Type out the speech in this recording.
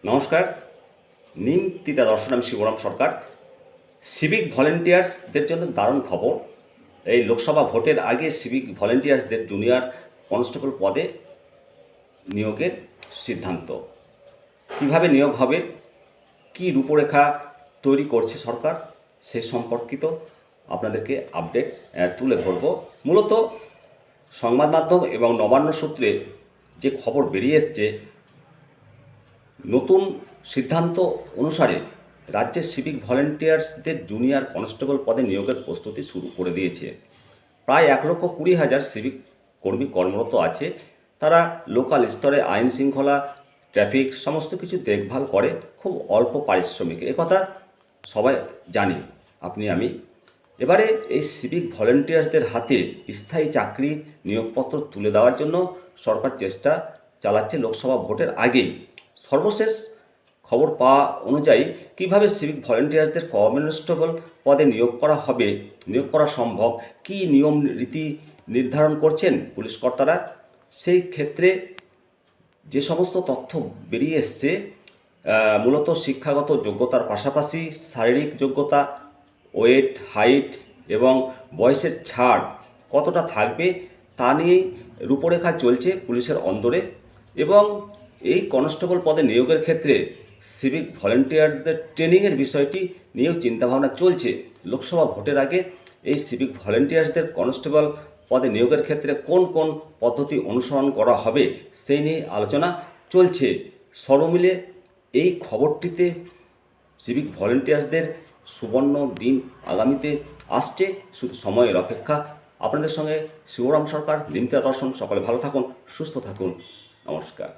নমস্কার। নিমতিতা দর্শন, আমি শিবরাম সরকার। সিভিক ভলেন্টিয়ার্সদের জন্য দারুণ খবর। এই লোকসভা ভোটের আগে সিভিক ভলেন্টিয়ার্সদের জুনিয়র কনস্টেবল পদে নিয়োগের সিদ্ধান্ত। কিভাবে নিয়োগ হবে, কি রূপরেখা তৈরি করছে সরকার, সে সম্পর্কিত আপনাদেরকে আপডেট তুলে ধরব। মূলত সংবাদ মাধ্যম এবং নবান্ন সূত্রে যে খবর বেরিয়ে এসছে, নতুন সিদ্ধান্ত অনুসারে রাজ্যের সিভিক ভলেন্টিয়ার্সদের জুনিয়র কনস্টেবল পদে নিয়োগের প্রস্তুতি শুরু করে দিয়েছে। প্রায় 1,20,000 সিভিক কর্মী কর্মরত আছে। তারা লোকাল স্তরে আইন শৃঙ্খলা, ট্রাফিক সমস্ত কিছু দেখভাল করে খুব অল্প পারিশ্রমিকে। একথা সবাই জানি, আপনি আমি। এবারে এই সিভিক ভলেন্টিয়ার্সদের হাতে স্থায়ী চাকরি নিয়োগপত্র তুলে দেওয়ার জন্য সরকার চেষ্টা চালাচ্ছে লোকসভা ভোটের আগেই। সর্বশেষ খবর পাওয়া অনুযায়ী কিভাবে সিভিক ভলেন্টিয়ার্সদের কনস্টেবল পদে নিয়োগ করা হবে, নিয়োগ করা সম্ভব, কী নিয়ম রীতি নির্ধারণ করছেন পুলিশ কর্তারা, সেই ক্ষেত্রে যে সমস্ত তথ্য বেরিয়ে এসছে, মূলত শিক্ষাগত যোগ্যতার পাশাপাশি শারীরিক যোগ্যতা, ওয়েট, হাইট এবং বয়সের ছাড় কতটা থাকবে তা নিয়েই রূপরেখা চলছে পুলিশের অন্দরে। এবং এই কনস্টেবল পদে নিয়োগের ক্ষেত্রে সিভিক ভলেন্টিয়ার্সদের ট্রেনিংয়ের বিষয়টি নিয়েও চিন্তাভাবনা চলছে। লোকসভা ভোটের আগে এই সিভিক ভলেন্টিয়ার্সদের কনস্টেবল পদে নিয়োগের ক্ষেত্রে কোন কোন পদ্ধতি অনুসরণ করা হবে সেই নিয়ে আলোচনা চলছে। সর্বমিলে এই খবরটিতে সিভিক ভলেন্টিয়ার্সদের সুবর্ণ দিন আগামীতে আসছে, শুধু সময়ের অপেক্ষা। আপনাদের সঙ্গে শিবরাম সরকার, নিমতিতা দর্শন। সকলে ভালো থাকুন, সুস্থ থাকুন। নমস্কার।